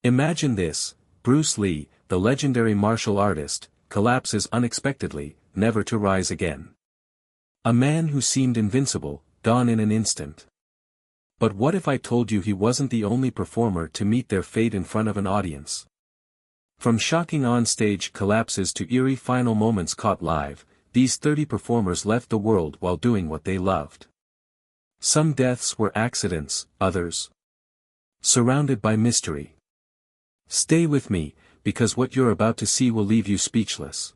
Imagine this: Bruce Lee, the legendary martial artist, collapses unexpectedly, never to rise again. A man who seemed invincible, gone in an instant. But what if I told you he wasn't the only performer to meet their fate in front of an audience? From shocking on-stage collapses to eerie final moments caught live, these 30 performers left the world while doing what they loved. Some deaths were accidents, others surrounded by mystery. Stay with me, because what you're about to see will leave you speechless.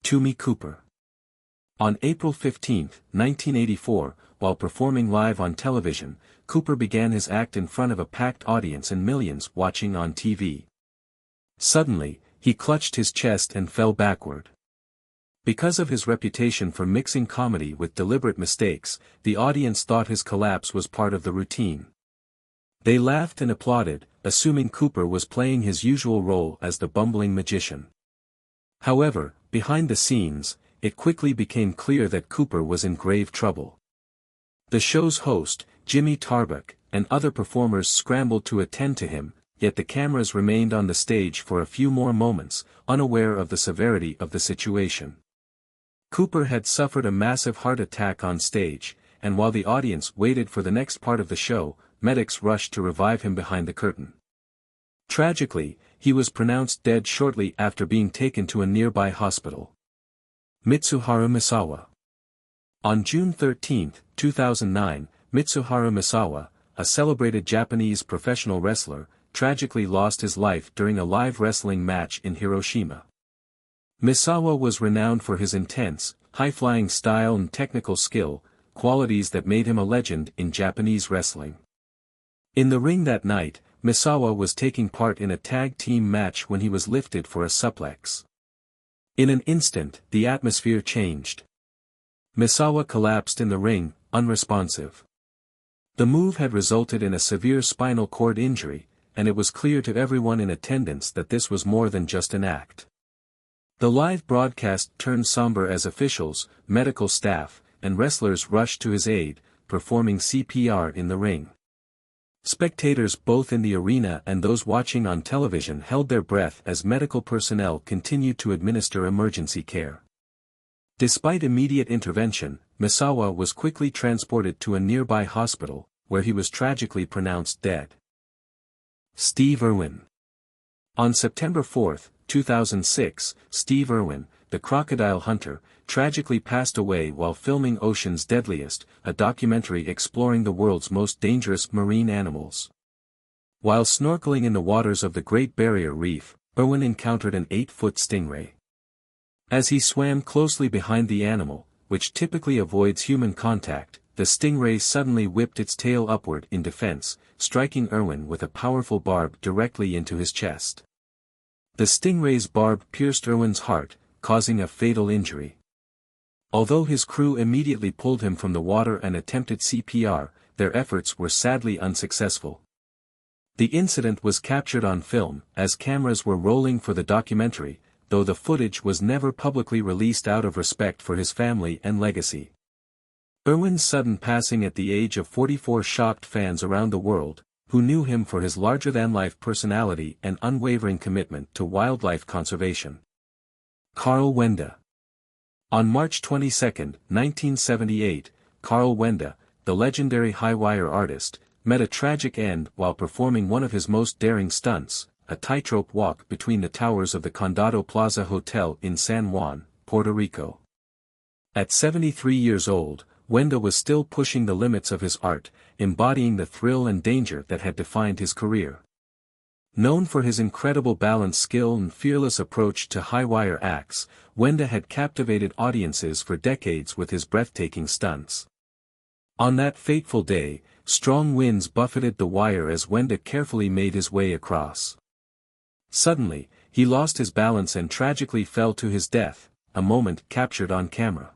Toomey Cooper. On April 15, 1984, while performing live on television, Cooper began his act in front of a packed audience and millions watching on TV. Suddenly, he clutched his chest and fell backward. Because of his reputation for mixing comedy with deliberate mistakes, the audience thought his collapse was part of the routine. They laughed and applauded, assuming Cooper was playing his usual role as the bumbling magician. However, behind the scenes, it quickly became clear that Cooper was in grave trouble. The show's host, Jimmy Tarbuck, and other performers scrambled to attend to him, yet the cameras remained on the stage for a few more moments, unaware of the severity of the situation. Cooper had suffered a massive heart attack on stage, and while the audience waited for the next part of the show, medics rushed to revive him behind the curtain. Tragically, he was pronounced dead shortly after being taken to a nearby hospital. Mitsuharu Misawa. On June 13, 2009, Mitsuharu Misawa, a celebrated Japanese professional wrestler, tragically lost his life during a live wrestling match in Hiroshima. Misawa was renowned for his intense, high-flying style and technical skill, qualities that made him a legend in Japanese wrestling. In the ring that night, Misawa was taking part in a tag team match when he was lifted for a suplex. In an instant, the atmosphere changed. Misawa collapsed in the ring, unresponsive. The move had resulted in a severe spinal cord injury, and it was clear to everyone in attendance that this was more than just an act. The live broadcast turned somber as officials, medical staff, and wrestlers rushed to his aid, performing CPR in the ring. Spectators both in the arena and those watching on television held their breath as medical personnel continued to administer emergency care. Despite immediate intervention, Misawa was quickly transported to a nearby hospital, where he was tragically pronounced dead. Steve Irwin. On September 4, 2006, Steve Irwin, the crocodile hunter, tragically passed away while filming Ocean's Deadliest, a documentary exploring the world's most dangerous marine animals. While snorkeling in the waters of the Great Barrier Reef, Irwin encountered an 8-foot stingray. As he swam closely behind the animal, which typically avoids human contact, the stingray suddenly whipped its tail upward in defense, striking Irwin with a powerful barb directly into his chest. The stingray's barb pierced Irwin's heart, causing a fatal injury. Although his crew immediately pulled him from the water and attempted CPR, their efforts were sadly unsuccessful. The incident was captured on film, as cameras were rolling for the documentary, though the footage was never publicly released out of respect for his family and legacy. Irwin's sudden passing at the age of 44 shocked fans around the world, who knew him for his larger-than-life personality and unwavering commitment to wildlife conservation. Carl Wenda. On March 22, 1978, Carl Wenda, the legendary high-wire artist, met a tragic end while performing one of his most daring stunts, a tightrope walk between the towers of the Condado Plaza Hotel in San Juan, Puerto Rico. At 73 years old, Wenda was still pushing the limits of his art, embodying the thrill and danger that had defined his career. Known for his incredible balance skill and fearless approach to high-wire acts, Wenda had captivated audiences for decades with his breathtaking stunts. On that fateful day, strong winds buffeted the wire as Wenda carefully made his way across. Suddenly, he lost his balance and tragically fell to his death, a moment captured on camera.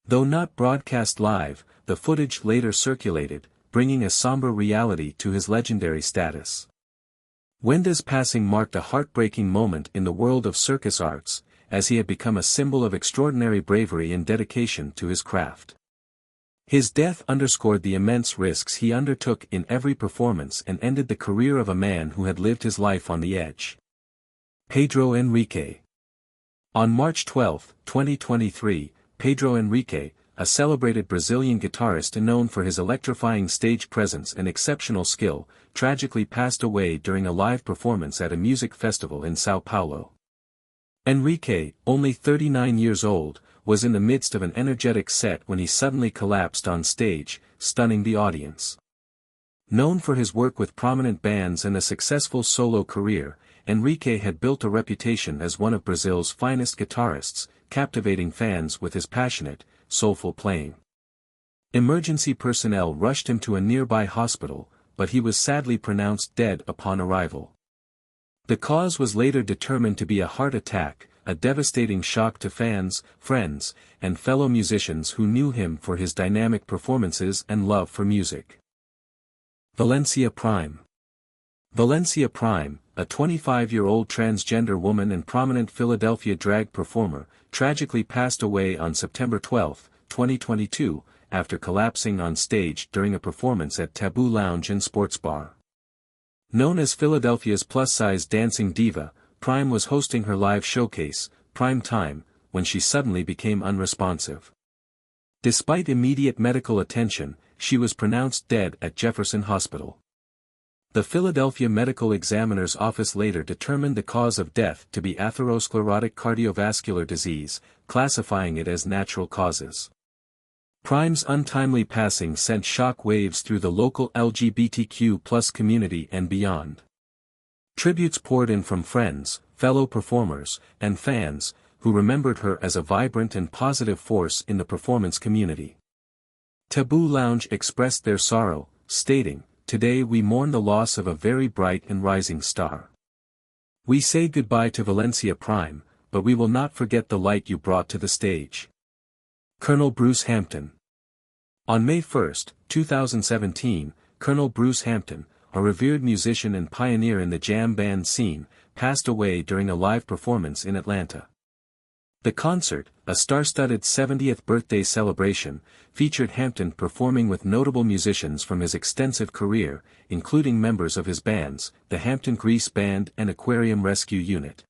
Though not broadcast live, the footage later circulated, bringing a somber reality to his legendary status. Wenda's passing marked a heartbreaking moment in the world of circus arts, as he had become a symbol of extraordinary bravery and dedication to his craft. His death underscored the immense risks he undertook in every performance and ended the career of a man who had lived his life on the edge. Pedro Henrique. On March 12, 2023, Pedro Henrique, a celebrated Brazilian guitarist known for his electrifying stage presence and exceptional skill, tragically passed away during a live performance at a music festival in São Paulo. Henrique, only 39 years old, was in the midst of an energetic set when he suddenly collapsed on stage, stunning the audience. Known for his work with prominent bands and a successful solo career, Henrique had built a reputation as one of Brazil's finest guitarists, captivating fans with his passionate, soulful playing. Emergency personnel rushed him to a nearby hospital, but he was sadly pronounced dead upon arrival. The cause was later determined to be a heart attack, a devastating shock to fans, friends, and fellow musicians who knew him for his dynamic performances and love for music. Valencia Prime. Valencia Prime, a 25-year-old transgender woman and prominent Philadelphia drag performer, tragically passed away on September 12, 2022, after collapsing on stage during a performance at Taboo Lounge and Sports Bar. Known as Philadelphia's plus-size dancing diva, Prime was hosting her live showcase, Prime Time, when she suddenly became unresponsive. Despite immediate medical attention, she was pronounced dead at Jefferson Hospital. The Philadelphia Medical Examiner's Office later determined the cause of death to be atherosclerotic cardiovascular disease, classifying it as natural causes. Prime's untimely passing sent shock waves through the local LGBTQ+ community and beyond. Tributes poured in from friends, fellow performers, and fans, who remembered her as a vibrant and positive force in the performance community. Taboo Lounge expressed their sorrow, stating, "Today we mourn the loss of a very bright and rising star. We say goodbye to Valencia Prime, but we will not forget the light you brought to the stage." Colonel Bruce Hampton. On May 1, 2017, Colonel Bruce Hampton, a revered musician and pioneer in the jam band scene, passed away during a live performance in Atlanta. The concert, a star-studded 70th birthday celebration, featured Hampton performing with notable musicians from his extensive career, including members of his bands, the Hampton Grease Band and Aquarium Rescue Unit.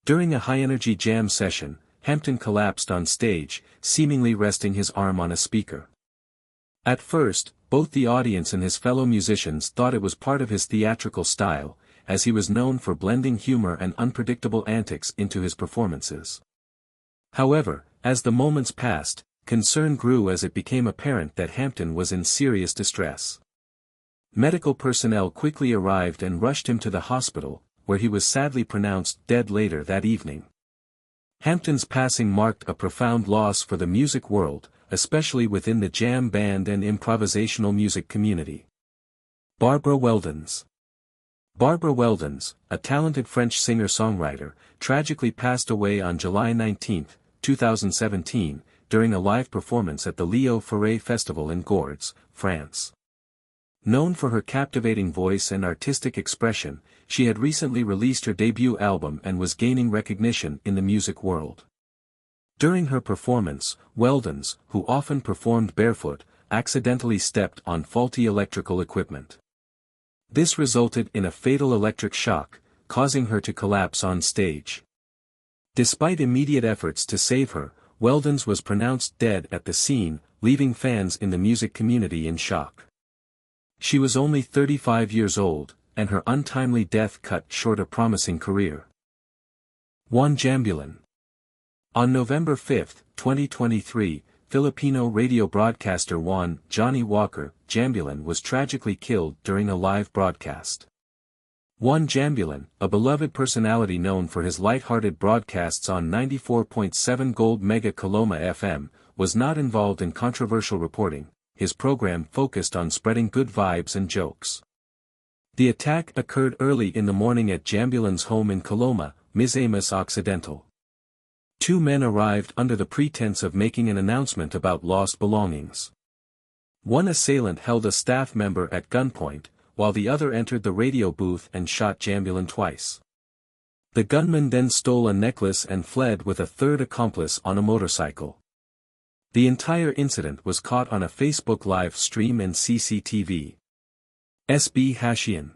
During a high-energy jam session, Hampton collapsed on stage, seemingly resting his arm on a speaker. At first, both the audience and his fellow musicians thought it was part of his theatrical style, as he was known for blending humor and unpredictable antics into his performances. However, as the moments passed, concern grew as it became apparent that Hampton was in serious distress. Medical personnel quickly arrived and rushed him to the hospital, where he was sadly pronounced dead later that evening. Hampton's passing marked a profound loss for the music world, especially within the jam band and improvisational music community. Barbara Weldons. Barbara Weldons, a talented French singer-songwriter, tragically passed away on July 19, 2017, during a live performance at the Leo Ferré Festival in Gordes, France. Known for her captivating voice and artistic expression, she had recently released her debut album and was gaining recognition in the music world. During her performance, Weldons, who often performed barefoot, accidentally stepped on faulty electrical equipment. This resulted in a fatal electric shock, causing her to collapse on stage. Despite immediate efforts to save her, Weldons was pronounced dead at the scene, leaving fans in the music community in shock. She was only 35 years old, and her untimely death cut short a promising career. Juan Jambulan. On November 5, 2023, Filipino radio broadcaster Juan "Johnny" Walker Jambulan was tragically killed during a live broadcast. Juan Jambulan, a beloved personality known for his light-hearted broadcasts on 94.7 Gold Mega Coloma FM, was not involved in controversial reporting. His program focused on spreading good vibes and jokes. The attack occurred early in the morning at Jambulan's home in Coloma, Misamis Occidental. Two men arrived under the pretense of making an announcement about lost belongings. One assailant held a staff member at gunpoint, while the other entered the radio booth and shot Jambulan twice. The gunman then stole a necklace and fled with a third accomplice on a motorcycle. The entire incident was caught on a Facebook live stream and CCTV. S.B. Hashian.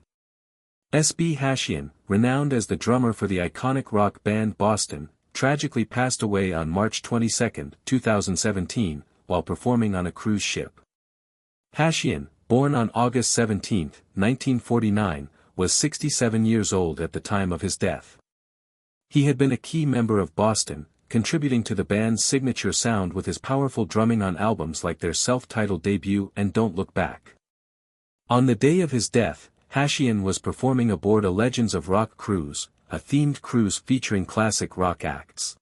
S.B. Hashian, renowned as the drummer for the iconic rock band Boston, tragically passed away on March 22, 2017, while performing on a cruise ship. Hashian, born on August 17, 1949, was 67 years old at the time of his death. He had been a key member of Boston, contributing to the band's signature sound with his powerful drumming on albums like their self-titled debut and Don't Look Back. On the day of his death, Hashian was performing aboard a Legends of Rock cruise, a themed cruise featuring classic rock acts.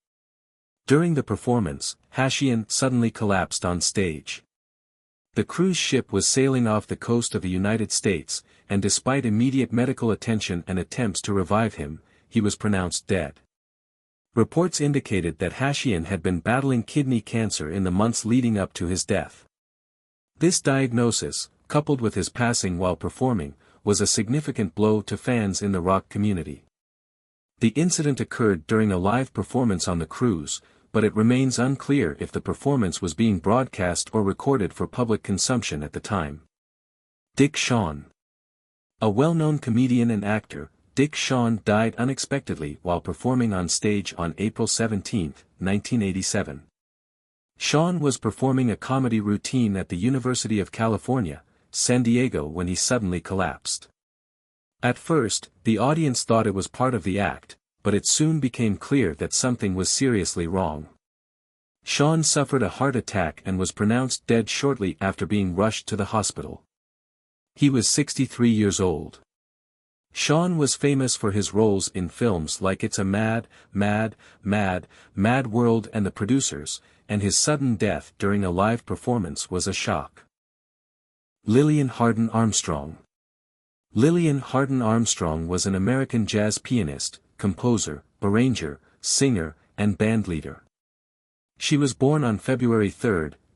During the performance, Hashian suddenly collapsed on stage. The cruise ship was sailing off the coast of the United States, and despite immediate medical attention and attempts to revive him, he was pronounced dead. Reports indicated that Hashian had been battling kidney cancer in the months leading up to his death. This diagnosis, coupled with his passing while performing, was a significant blow to fans in the rock community. The incident occurred during a live performance on the cruise, but it remains unclear if the performance was being broadcast or recorded for public consumption at the time. Dick Shawn. A well-known comedian and actor, Dick Shawn died unexpectedly while performing on stage on April 17, 1987. Shawn was performing a comedy routine at the University of California, San Diego when he suddenly collapsed. At first, the audience thought it was part of the act, but it soon became clear that something was seriously wrong. Shawn suffered a heart attack and was pronounced dead shortly after being rushed to the hospital. He was 63 years old. Shawn was famous for his roles in films like It's a Mad, Mad, Mad, Mad World and The Producers, and his sudden death during a live performance was a shock. Lillian Hardin Armstrong. Lillian Hardin Armstrong was an American jazz pianist, composer, arranger, singer, and bandleader. She was born on February 3,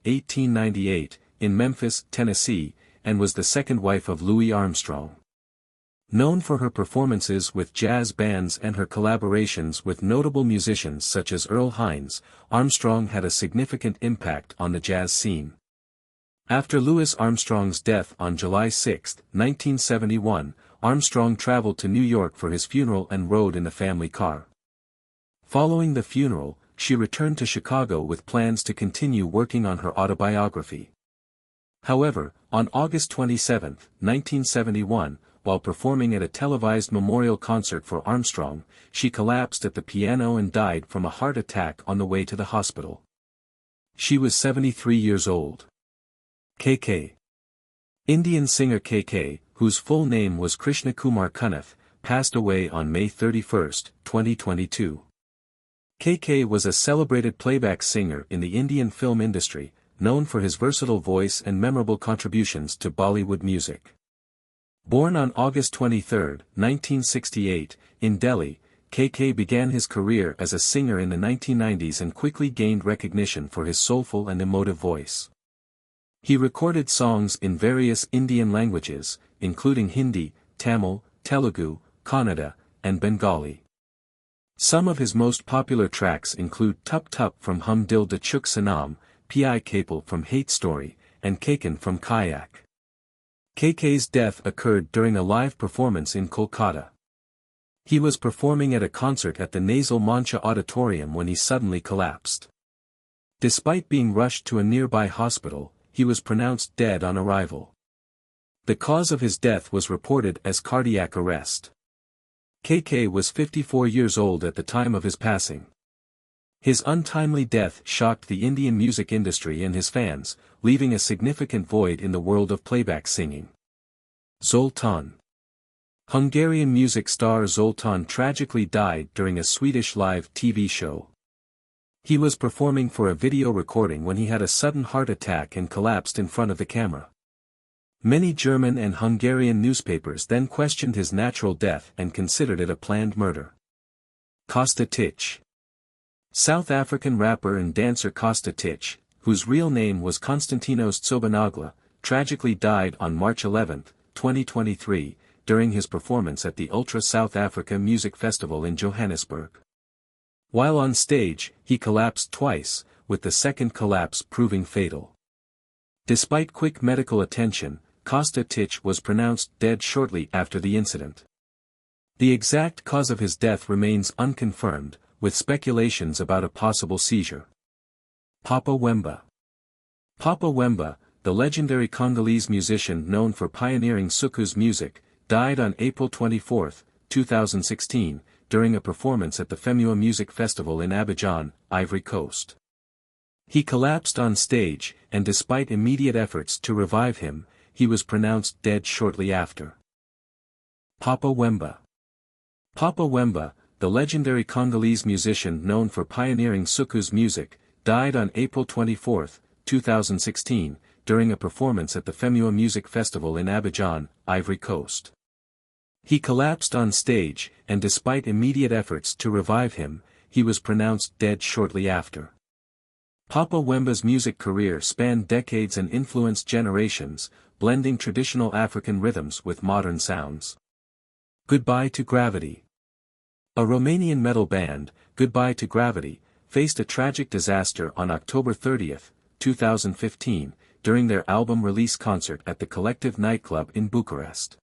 1898, in Memphis, Tennessee, and was the second wife of Louis Armstrong. Known for her performances with jazz bands and her collaborations with notable musicians such as Earl Hines, Armstrong had a significant impact on the jazz scene. After Louis Armstrong's death on July 6, 1971, Armstrong traveled to New York for his funeral and rode in the family car. Following the funeral, she returned to Chicago with plans to continue working on her autobiography. However, on August 27, 1971, while performing at a televised memorial concert for Armstrong, she collapsed at the piano and died from a heart attack on the way to the hospital. She was 73 years old. K.K. Indian singer K.K., whose full name was Krishna Kumar Kunnath, passed away on May 31, 2022. K.K. was a celebrated playback singer in the Indian film industry, known for his versatile voice and memorable contributions to Bollywood music. Born on August 23, 1968, in Delhi, K.K. began his career as a singer in the 1990s and quickly gained recognition for his soulful and emotive voice. He recorded songs in various Indian languages, including Hindi, Tamil, Telugu, Kannada, and Bengali. Some of his most popular tracks include Tup Tup from Hum Dil De Chuk Sanam, Pi Kapil from Hate Story, and Kakan from Kayak. KK's death occurred during a live performance in Kolkata. He was performing at a concert at the Nasal Mancha Auditorium when he suddenly collapsed. Despite being rushed to a nearby hospital, he was pronounced dead on arrival. The cause of his death was reported as cardiac arrest. KK was 54 years old at the time of his passing. His untimely death shocked the Indian music industry and his fans, leaving a significant void in the world of playback singing. Zoltan. Hungarian music star Zoltan tragically died during a Swedish live TV show. He was performing for a video recording when he had a sudden heart attack and collapsed in front of the camera. Many German and Hungarian newspapers then questioned his natural death and considered it a planned murder. Kosta Tich. South African rapper and dancer Kosta Tich, whose real name was Konstantinos Tsobanagla, tragically died on March 11, 2023, during his performance at the Ultra South Africa Music Festival in Johannesburg. While on stage, he collapsed twice, with the second collapse proving fatal. Despite quick medical attention, Kosta was pronounced dead shortly after the incident. The exact cause of his death remains unconfirmed, with speculations about a possible seizure. Papa Wemba. Papa Wemba, the legendary Congolese musician known for pioneering soukous music, died on April 24, 2016, during a performance at the Femua Music Festival in Abidjan, Ivory Coast. He collapsed on stage, and despite immediate efforts to revive him, he was pronounced dead shortly after. Papa Wemba. Papa Wemba, the legendary Congolese musician known for pioneering soukous music, died on April 24, 2016, during a performance at the Femua Music Festival in Abidjan, Ivory Coast. He collapsed on stage, and despite immediate efforts to revive him, he was pronounced dead shortly after. Papa Wemba's music career spanned decades and influenced generations, blending traditional African rhythms with modern sounds. Goodbye to Gravity. A Romanian metal band, Goodbye to Gravity, faced a tragic disaster on October 30, 2015, during their album release concert at the Collective nightclub in Bucharest.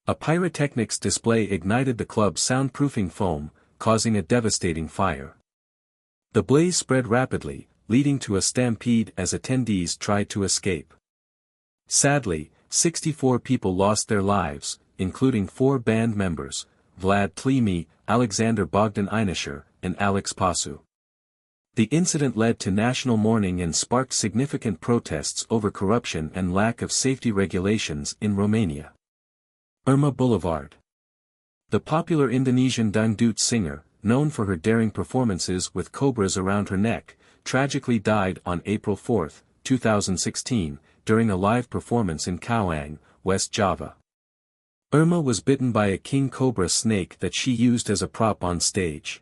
A pyrotechnics display ignited the club's soundproofing foam, causing a devastating fire. The blaze spread rapidly, leading to a stampede as attendees tried to escape. Sadly, 64 people lost their lives, including 4 band members, Vlad Tlimi, Alexander Bogdan Inisher, and Alex Pasu. The incident led to national mourning and sparked significant protests over corruption and lack of safety regulations in Romania. Irma Boulevard. The popular Indonesian dangdut singer, known for her daring performances with cobras around her neck, tragically died on April 4, 2016, during a live performance in Cawang, West Java. Irma was bitten by a king cobra snake that she used as a prop on stage.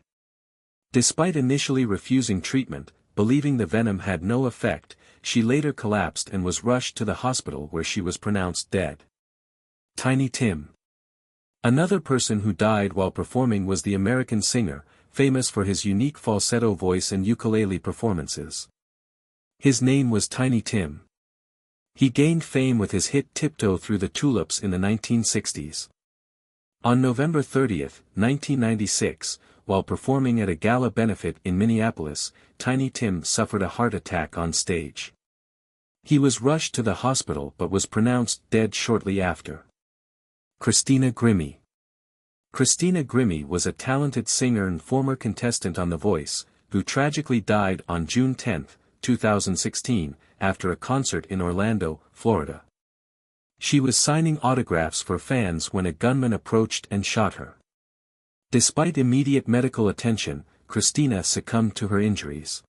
Despite initially refusing treatment, believing the venom had no effect, she later collapsed and was rushed to the hospital where she was pronounced dead. Tiny Tim. Another person who died while performing was the American singer, famous for his unique falsetto voice and ukulele performances. His name was Tiny Tim. He gained fame with his hit Tiptoe Through the Tulips in the 1960s. On November 30, 1996, while performing at a gala benefit in Minneapolis, Tiny Tim suffered a heart attack on stage. He was rushed to the hospital but was pronounced dead shortly after. Christina Grimmie. Christina Grimmie was a talented singer and former contestant on The Voice, who tragically died on June 10, 2016, after a concert in Orlando, Florida. She was signing autographs for fans when a gunman approached and shot her. Despite immediate medical attention, Christina succumbed to her injuries.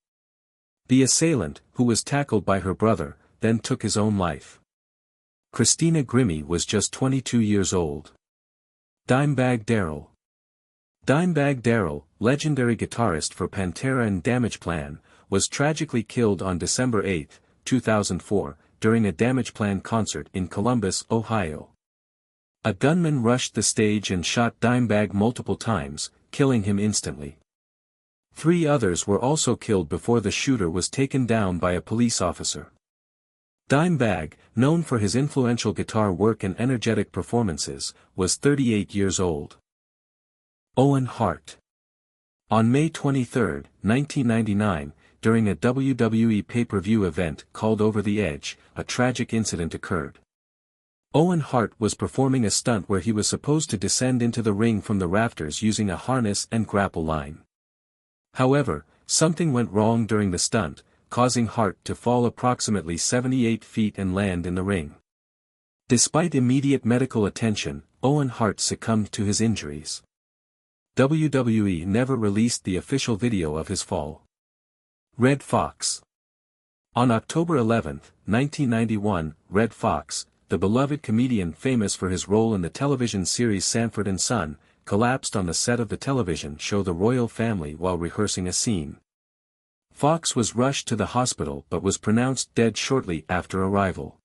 The assailant, who was tackled by her brother, then took his own life. Christina Grimmie was just 22 years old. Dimebag Darrell. Dimebag Darrell, legendary guitarist for Pantera and Damageplan, was tragically killed on December 8, 2004, during a Damageplan concert in Columbus, Ohio. A gunman rushed the stage and shot Dimebag multiple times, killing him instantly. 3 others were also killed before the shooter was taken down by a police officer. Dimebag, known for his influential guitar work and energetic performances, was 38 years old. Owen Hart. On May 23, 1999, during a WWE pay-per-view event called Over the Edge, a tragic incident occurred. Owen Hart was performing a stunt where he was supposed to descend into the ring from the rafters using a harness and grapple line. However, something went wrong during the stunt, causing Hart to fall approximately 78 feet and land in the ring. Despite immediate medical attention, Owen Hart succumbed to his injuries. WWE never released the official video of his fall. Red Fox. On October 11, 1991, Red Fox, the beloved comedian famous for his role in the television series Sanford and Son, collapsed on the set of the television show The Royal Family while rehearsing a scene. Fox was rushed to the hospital but was pronounced dead shortly after arrival.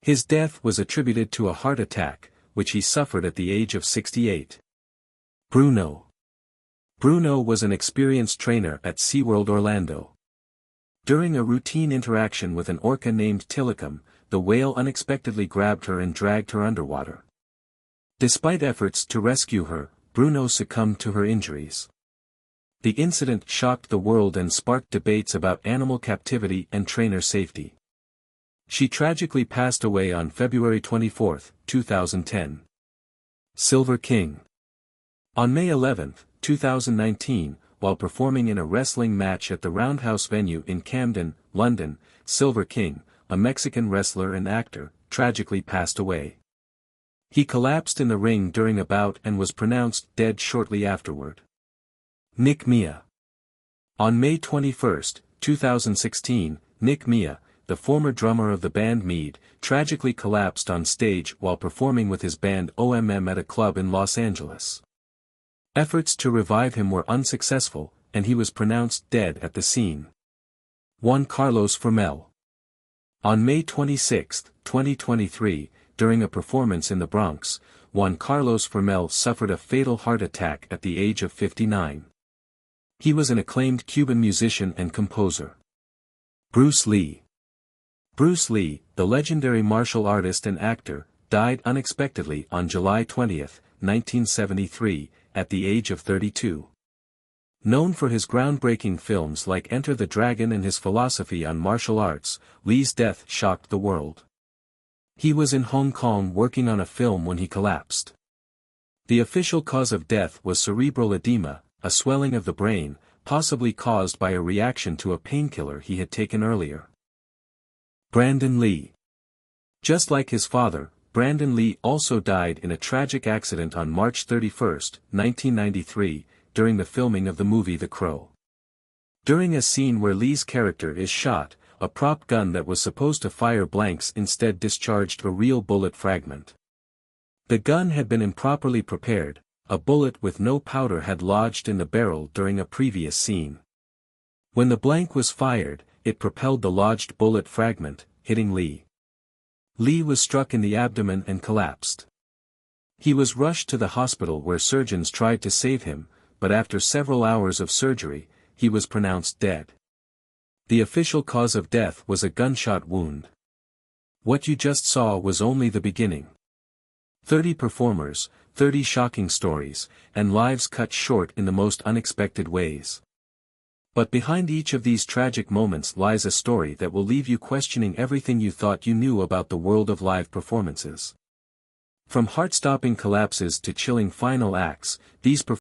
His death was attributed to a heart attack, which he suffered at the age of 68. Bruno. Bruno was an experienced trainer at SeaWorld Orlando. During a routine interaction with an orca named Tilikum, the whale unexpectedly grabbed her and dragged her underwater. Despite efforts to rescue her, Bruno succumbed to her injuries. The incident shocked the world and sparked debates about animal captivity and trainer safety. She tragically passed away on February 24, 2010. Silver King. On May 11, 2019, while performing in a wrestling match at the Roundhouse venue in Camden, London, Silver King, a Mexican wrestler and actor, tragically passed away. He collapsed in the ring during a bout and was pronounced dead shortly afterward. Nick Mia. On May 21, 2016, Nick Mia, the former drummer of the band Mead, tragically collapsed on stage while performing with his band OMM at a club in Los Angeles. Efforts to revive him were unsuccessful, and he was pronounced dead at the scene. Juan Carlos Formel. On May 26, 2023, during a performance in the Bronx, Juan Carlos Formel suffered a fatal heart attack at the age of 59. He was an acclaimed Cuban musician and composer. Bruce Lee. Bruce Lee, the legendary martial artist and actor, died unexpectedly on July 20, 1973, at the age of 32. Known for his groundbreaking films like Enter the Dragon and his philosophy on martial arts, Lee's death shocked the world. He was in Hong Kong working on a film when he collapsed. The official cause of death was cerebral edema, a swelling of the brain, possibly caused by a reaction to a painkiller he had taken earlier. Brandon Lee. Just like his father, Brandon Lee also died in a tragic accident on March 31, 1993, during the filming of the movie The Crow. During a scene where Lee's character is shot, a prop gun that was supposed to fire blanks instead discharged a real bullet fragment. The gun had been improperly prepared, a bullet with no powder had lodged in the barrel during a previous scene. When the blank was fired, it propelled the lodged bullet fragment, hitting Lee. Lee was struck in the abdomen and collapsed. He was rushed to the hospital where surgeons tried to save him, but after several hours of surgery, he was pronounced dead. The official cause of death was a gunshot wound. What you just saw was only the beginning. 30 performers, 30 shocking stories, and lives cut short in the most unexpected ways. But behind each of these tragic moments lies a story that will leave you questioning everything you thought you knew about the world of live performances. From heart-stopping collapses to chilling final acts, these